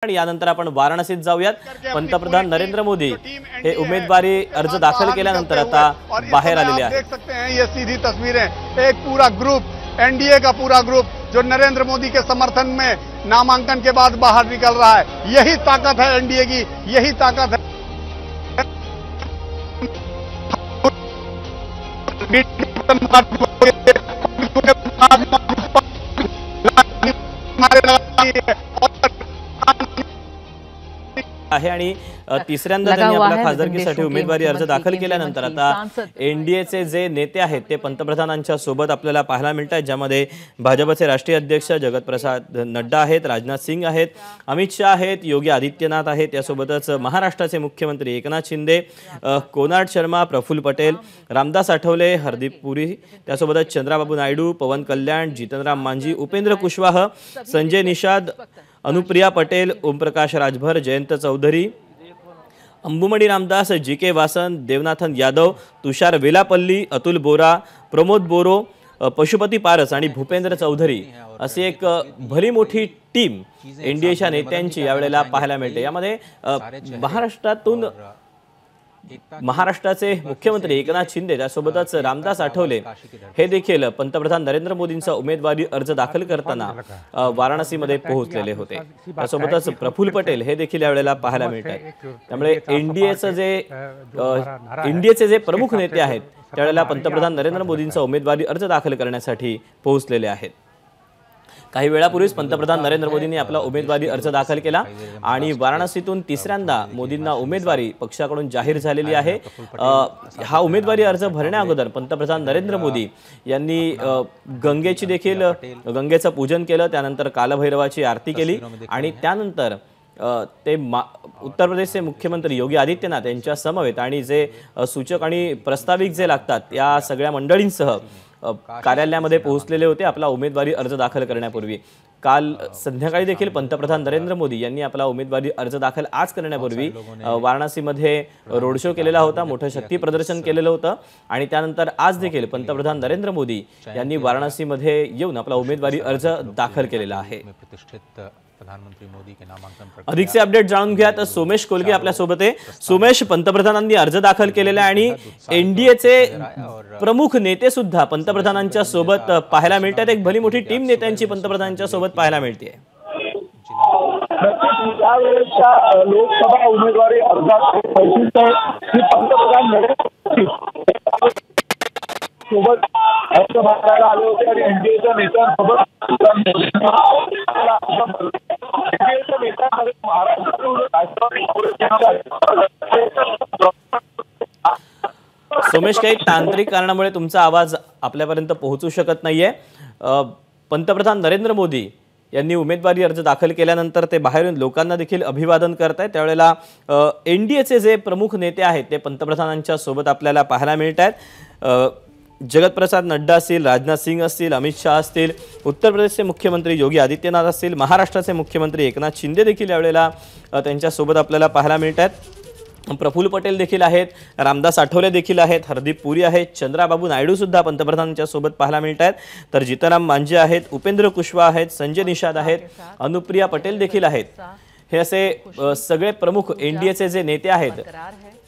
आणि यानंतर आपण वाराणसीत जाऊयात। पंतप्रधान नरेंद्र मोदी हे उमेदवारी अर्ज दाखल केल्यानंतर आता बाहेर आलेले आहेत। देख सकते हैं ये सीधी तस्वीरें, एक पूरा ग्रुप एनडीए का पूरा ग्रुप जो नरेंद्र मोदी के समर्थन में नामांकन के बाद बाहर निकल रहा है। यही ताकत है एनडीए की, यही ताकत है। आहे आणि तिसऱ्यांदा त्यांनी आपल्या खासदारकीसाठी उमेदवारी अर्ज दाखल केल्यानंतर आता एनडीएचे जे नेते आहेत ते पंतप्रधानांच्या सोबत आपल्याला पाहायला मिळतात, ज्यामध्ये भाजपचे राष्ट्रीय अध्यक्ष जगत प्रसाद नड्डा आहेत, राजनाथ सिंह आहेत, अमित शाह आहेत, योगी आदित्यनाथ आहेत, त्यासोबतच महाराष्ट्राचे मुख्यमंत्री एकनाथ शिंदे, कोनार्ड शर्मा, प्रफुल्ल पटेल, रामदास आठवले, हरदीप पुरी, त्यासोबतच चंद्राबाबू नायडू, पवन कल्याण, जीतनराम मांझी, उपेंद्र कुशवाह, संजय निषाद, अनुप्रिया पटेल, ओमप्रकाश राजभर, जयंत चौधरी, अंबुमणी रामदास, जी.के. वासन, देवनाथन यादव, तुषार वेलापल्ली, अतुल बोरा, प्रमोद बोरो, पशुपती पारस आणि भूपेंद्र चौधरी अशी एक भली मोठी टीम एनडीएच्या नेत्यांची यावेळेला पाहायला मिळते। यामध्ये महाराष्ट्राचे मुख्यमंत्री एकनाथ शिंदे, त्यासोबतच रामदास आठवले हे देखील पंतप्रधान नरेंद्र मोदींचा उमेदवारी अर्ज दाखल करताना वाराणसीमध्ये पोहोचलेले होते। त्यासोबतच प्रफुल्ल पटेल हे देखील यावेळेला पाहायला मिळतात। त्यामुळे एनडीएचे जे प्रमुख नेते आहेत त्यावेळेला पंतप्रधान नरेंद्र मोदींचा उमेदवारी अर्ज दाखल करण्यासाठी पोहोचलेले आहेत। काही वेळापूर्वीच पंतप्रधान नरेंद्र मोदींनी आपला उमेदवारी अर्ज दाखल केला आणि वाराणसीतून तिसऱ्यांदा मोदींना उमेदवारी पक्षाकडून जाहीर झालेली आहे। हा उमेदवारी अर्ज भरण्या अगोदर पंतप्रधान नरेंद्र मोदी यांनी गंगेचं पूजन केलं, त्यानंतर कालभैरवाची आरती केली आणि त्यानंतर ते उत्तर प्रदेशचे मुख्यमंत्री योगी आदित्यनाथ यांच्या समवेत आणि जे सूचक आणि प्रस्ताविक जे लागतात या सगळ्या मंडळींसह कार्यालयामध्ये पोहोचलेले होते आपला उमेदवारी अर्ज दाखल करण्यापूर्वी। काल संध्याकाळी देखील पंतप्रधान नरेंद्र मोदी यांनी आपला उमेदवारी अर्ज दाखल आज करण्यापूर्वी वाराणसीमध्ये रोड शो केलेला होता, मोठं शक्ती प्रदर्शन केलेलं होतं आणि त्यानंतर आज देखील पंतप्रधान नरेंद्र मोदी यांनी वाराणसीमध्ये येऊन आपला उमेदवारी अर्ज दाखल केलेला आहे। प्रधानमंत्री मोदी के नामांकन अधिकचे अपडेट जाणून घ्या तर सोमेश कोलगे आपल्या सोबत आहे। सोमेश, पंतप्रधानांनी अर्ज दाखल केलेला आणि एनडीएचे प्रमुख नेते सुद्धा पंतप्रधानांच्या सोबत पाहायला मिळतात। एक भली मोठी टीम नेत्यांची पंतप्रधानांच्या सोबत पाहायला मिळते। लोकसभा उमेदवारी अर्जात पंतप्रधान नरेंद्र सोबत अर्ज भरायला आले होते आणि एनडीएच्या नेत्यांसोबत सोमेश, काही तांत्रिक कारणामुळे तुमचा आवाज आपल्यापर्यंत पोहोचू शकत नाहीये। पंतप्रधान नरेंद्र मोदी यांनी उमेदवारी अर्ज दाखल केल्यानंतर ते बाहेरून लोकांना देखील अभिवादन करत आहेत। त्यावेळेला एनडीएचे जे प्रमुख नेते आहेत ते पंतप्रधानांच्या सोबत आपल्याला पाहायला मिळत आहेत। जगत प्रसाद नड्डा असतील, राजनाथ सिंह असतील, अमित शाह असतील, उत्तर प्रदेशचे मुख्यमंत्री योगी आदित्यनाथ असतील, महाराष्ट्राचे मुख्यमंत्री एकनाथ शिंदे देखील यावेळेला त्यांच्या सोबत आपल्याला पाहायला मिळतात। प्रफुल्ल पटेल देखील आहेत, रामदास आठवले देखील आहेत, हरदीप पुरी आहेत, चंद्राबाबू नायडू सुद्धा पंतप्रधानांच्या सोबत पाहायला मिळतात, तर जीतनराम मांझी आहेत, उपेंद्र कुशवाह आहेत, संजय निषाद आहेत, अनुप्रिया पटेल देखील आहेत। हे असे सगळे प्रमुख एनडीएचे जे नेते आहेत,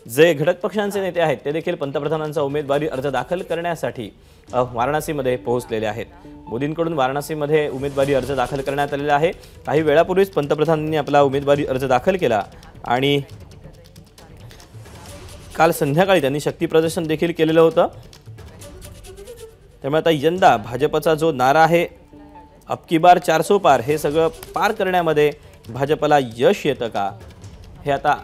जे घटक पक्षांचे नेते आहेत ते देखील पंतप्रधानांचा उमेदवारी अर्ज दाखल करण्यासाठी वाराणसीमध्ये पोहोचलेले आहेत। मोदींकडून वाराणसीमध्ये उमेदवारी अर्ज दाखल करण्यात आलेला आहे। काही वेळापूर्वीच पंतप्रधानांनी आपला उमेदवारी अर्ज दाखल केला आणि काल संध्याकाळी त्यांनी शक्ती प्रदर्शन देखील केलेलं होतं। त्यामुळे आता यंदा भाजपचा जो नारा आहे अब की बार 400 पार, हे सगळं पार करण्यामध्ये भाजपला यश येतं का, हे आता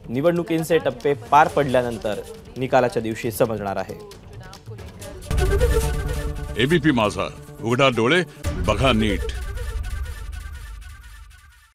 निवडणुकींचे टप्पे पार पडल्यानंतर निकालाच्या दिवशी समजणार आहे। एबीपी माझा, उघडा डोळे बघा नीट।